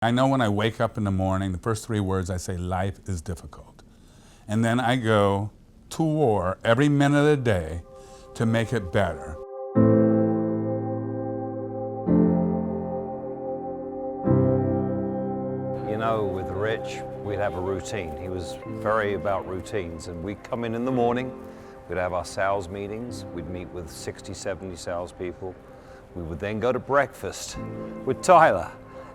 I know when I wake up in the morning, the first 3 words I say, life is difficult. And then I go to war every minute of the day to make it better. You know, with Rich, we'd have a routine. He was very about routines, and we'd come in the morning, we'd have our sales meetings, we'd meet with 60, 70 salespeople. We would then go to breakfast with Tyler,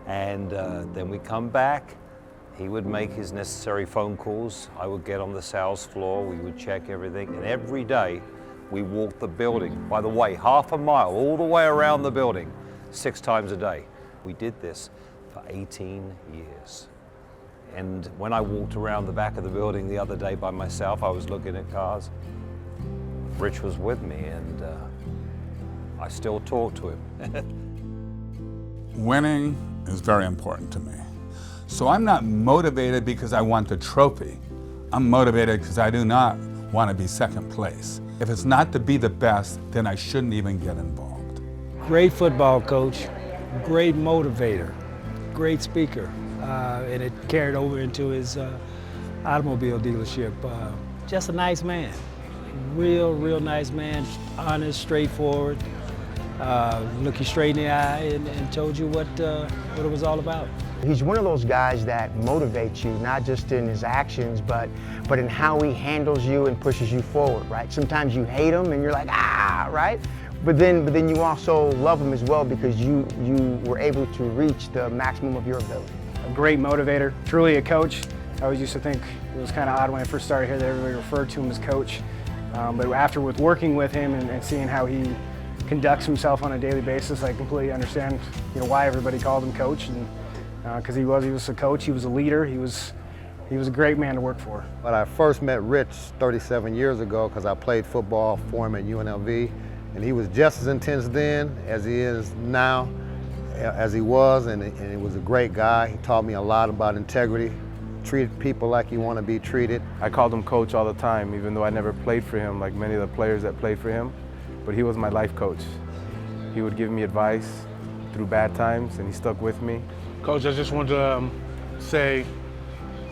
and then we'd come back. He would make his necessary phone calls. I would get on the sales floor, we would check everything, and every day we walked the building. By the way, half a mile all the way around the building, 6 times a day. We did this for 18 years. And when I walked around the back of the building the other day by myself, I was looking at cars. Rich was with me, and I still talk to him. Winning is very important to me. So I'm not motivated because I want the trophy. I'm motivated because I do not want to be second place. If it's not to be the best, then I shouldn't even get involved. Great football coach, great motivator, great speaker, and it carried over into his automobile dealership. Just a nice man, real nice man, honest, straightforward, looked you straight in the eye and told you what it was all about. He's one of those guys that motivates you, not just in his actions, but in how he handles you and pushes you forward, right? Sometimes you hate him and you're like, ah, right? But then you also love him as well because you were able to reach the maximum of your ability. A great motivator, truly a coach. I always used to think it was kind of odd when I first started here that everybody referred to him as coach. But after working with him and seeing how he conducts himself on a daily basis, I completely understand, why everybody called him coach. And because he was a coach, he was a leader, he was a great man to work for. When I first met Rich 37 years ago, because I played football for him at UNLV, and he was just as intense then as he is now, as he was, and he was a great guy. He taught me a lot about integrity, treat people like you want to be treated. I called him coach all the time, even though I never played for him like many of the players that played for him, but he was my life coach. He would give me advice through bad times, and he stuck with me. Coach, I just want to say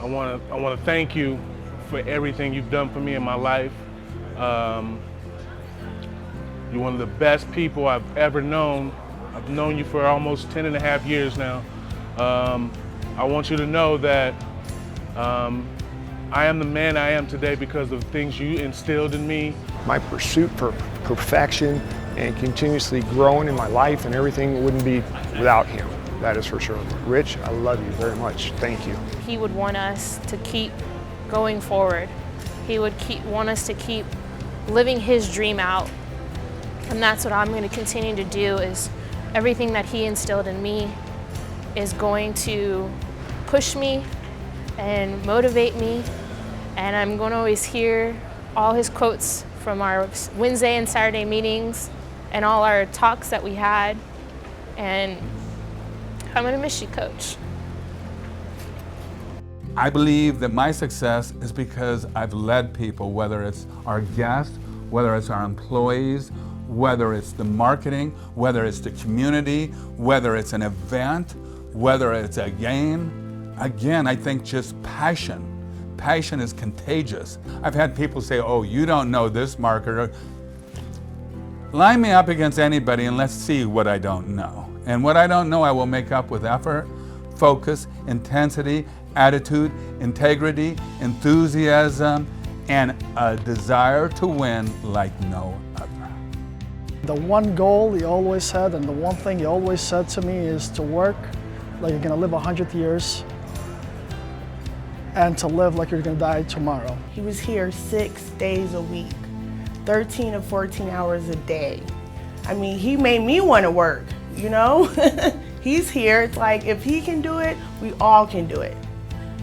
I want to thank you for everything you've done for me in my life. You're one of the best people I've ever known. I've known you for almost 10.5 years now. I want you to know that I am the man I am today because of the things you instilled in me. My pursuit for perfection and continuously growing in my life and everything wouldn't be without him. That is for sure. Rich, I love you very much. Thank you. He would want us to keep going forward. He would want us to keep living his dream out. And that's what I'm going to continue to do, is everything that he instilled in me is going to push me and motivate me. And I'm going to always hear all his quotes from our Wednesday and Saturday meetings and all our talks that we had. And I'm going to miss you, Coach. I believe that my success is because I've led people, whether it's our guests, whether it's our employees, whether it's the marketing, whether it's the community, whether it's an event, whether it's a game. Again, I think just passion. Passion is contagious. I've had people say, oh, you don't know this marketer. Line me up against anybody and let's see what I don't know. And what I don't know, I will make up with effort, focus, intensity, attitude, integrity, enthusiasm, and a desire to win like no other. The one goal he always said, and the one thing he always said to me, is to work like you're gonna live 100 years and to live like you're gonna die tomorrow. He was here 6 days a week, 13 to 14 hours a day. I mean, he made me want to work, He's here. It's like, if he can do it, we all can do it.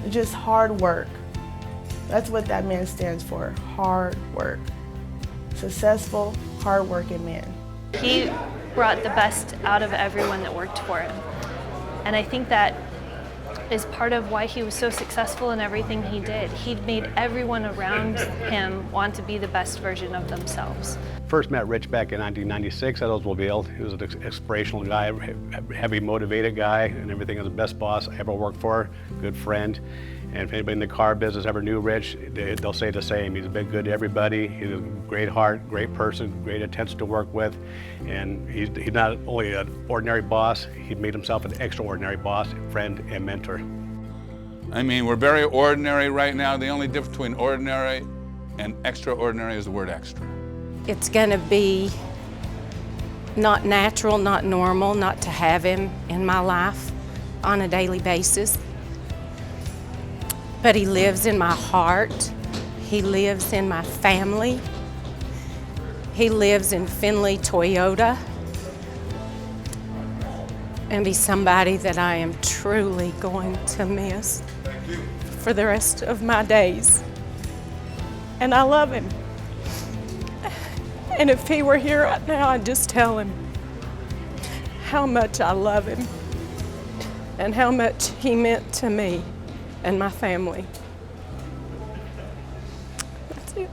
It's just hard work. That's what that man stands for, hard work. Successful, hard-working man. He brought the best out of everyone that worked for him. And I think that is part of why he was so successful in everything he did. He made everyone around him want to be the best version of themselves. first met Rich back in 1996 at Oldsmobile. He was an inspirational guy, heavy motivated guy, and everything. He was the best boss I ever worked for, good friend. And if anybody in the car business ever knew Rich, they'll say the same. He's been good to everybody. He's a great heart, great person, great attention to work with. And he's not only an ordinary boss, he made himself an extraordinary boss, friend, and mentor. I mean, we're very ordinary right now. The only difference between ordinary and extraordinary is the word extra. It's going to be not natural, not normal, not to have him in my life on a daily basis. But he lives in my heart. He lives in my family. He lives in Findlay Toyota. And he's somebody that I am truly going to miss for the rest of my days. And I love him. And if he were here right now, I'd just tell him how much I love him and how much he meant to me and my family. That's it.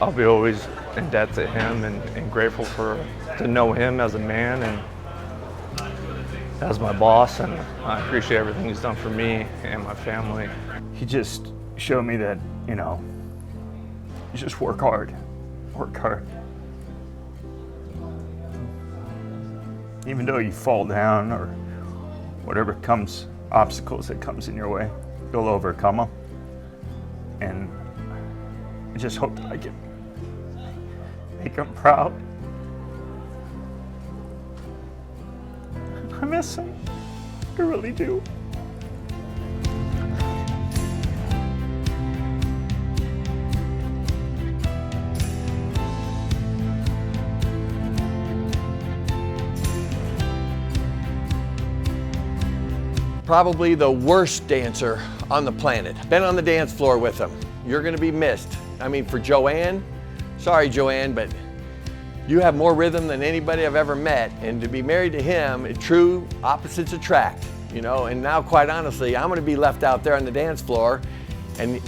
I'll be always in debt to him and grateful to know him as a man and as my boss, and I appreciate everything he's done for me and my family. He just showed me that, you just work hard, work hard. Even though you fall down or whatever obstacles that comes in your way, you'll overcome them. And I just hope that I can make him proud. I miss him, I really do. Probably the worst dancer on the planet. Been on the dance floor with him. You're gonna be missed. I mean, for Joanne, sorry Joanne, but you have more rhythm than anybody I've ever met, and to be married to him, true opposites attract, and now quite honestly, I'm gonna be left out there on the dance floor, and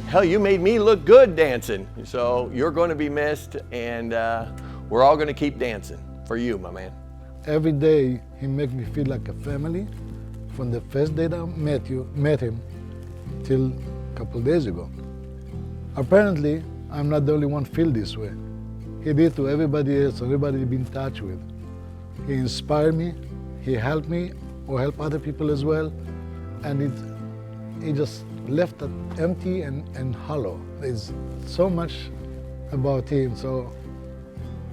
hell, you made me look good dancing. So you're gonna be missed, and we're all gonna keep dancing for you, my man. Every day, he makes me feel like a family. From the first day that I met him till a couple of days ago. Apparently, I'm not the only one feel this way. He did to everybody else, everybody he's been in touch with. He inspired me, he helped me, or helped other people as well, and he just left that empty and hollow. There's so much about him, so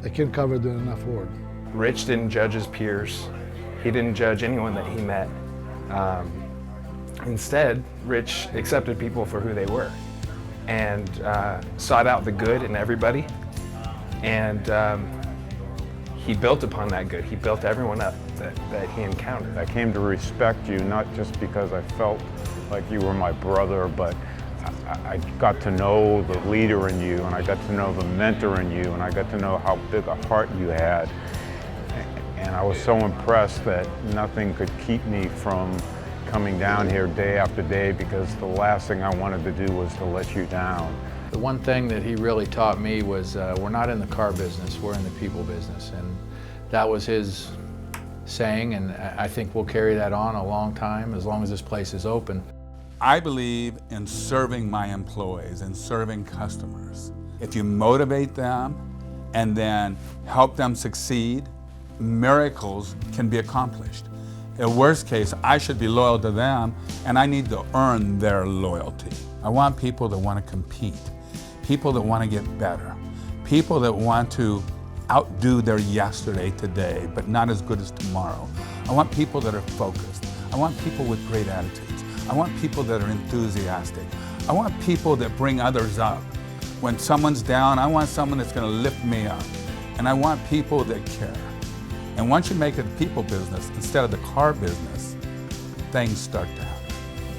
I can't cover it in enough words. Rich didn't judge his peers. He didn't judge anyone that he met. Instead, Rich accepted people for who they were and sought out the good in everybody, and he built upon that good. He built everyone up that he encountered. I came to respect you not just because I felt like you were my brother, but I got to know the leader in you, and I got to know the mentor in you, and I got to know how big a heart you had. And I was so impressed that nothing could keep me from coming down here day after day, because the last thing I wanted to do was to let you down. The one thing that he really taught me was we're not in the car business, we're in the people business. And that was his saying, and I think we'll carry that on a long time, as long as this place is open. I believe in serving my employees and serving customers. If you motivate them and then help them succeed, miracles can be accomplished. In worst case, I should be loyal to them, and I need to earn their loyalty. I want people that want to compete, people that want to get better, people that want to outdo their yesterday today, but not as good as tomorrow. I want people that are focused. I want people with great attitudes. I want people that are enthusiastic. I want people that bring others up. When someone's down, I want someone that's going to lift me up. And I want people that care. And once you make it a people business instead of the car business, things start to happen.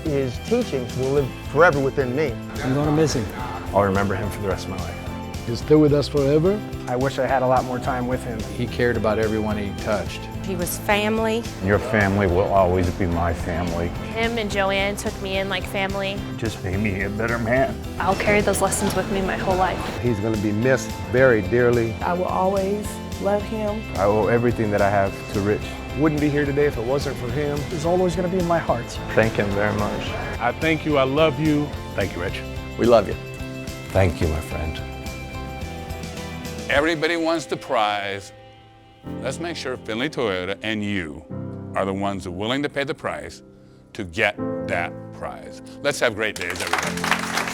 His teachings will live forever within me. I'm going to miss him. I'll remember him for the rest of my life. He's still with us forever. I wish I had a lot more time with him. He cared about everyone he touched. He was family. Your family will always be my family. Him and Joanne took me in like family. Just made me a better man. I'll carry those lessons with me my whole life. He's going to be missed very dearly. I will always love him. I owe everything that I have to Rich. Wouldn't be here today if it wasn't for him. He's always going to be in my heart. Thank him very much. I thank you. I love you. Thank you, Rich. We love you. Thank you, my friend. Everybody wants the prize. Let's make sure Findlay Toyota and you are the ones who are willing to pay the price to get that prize. Let's have great days, everybody.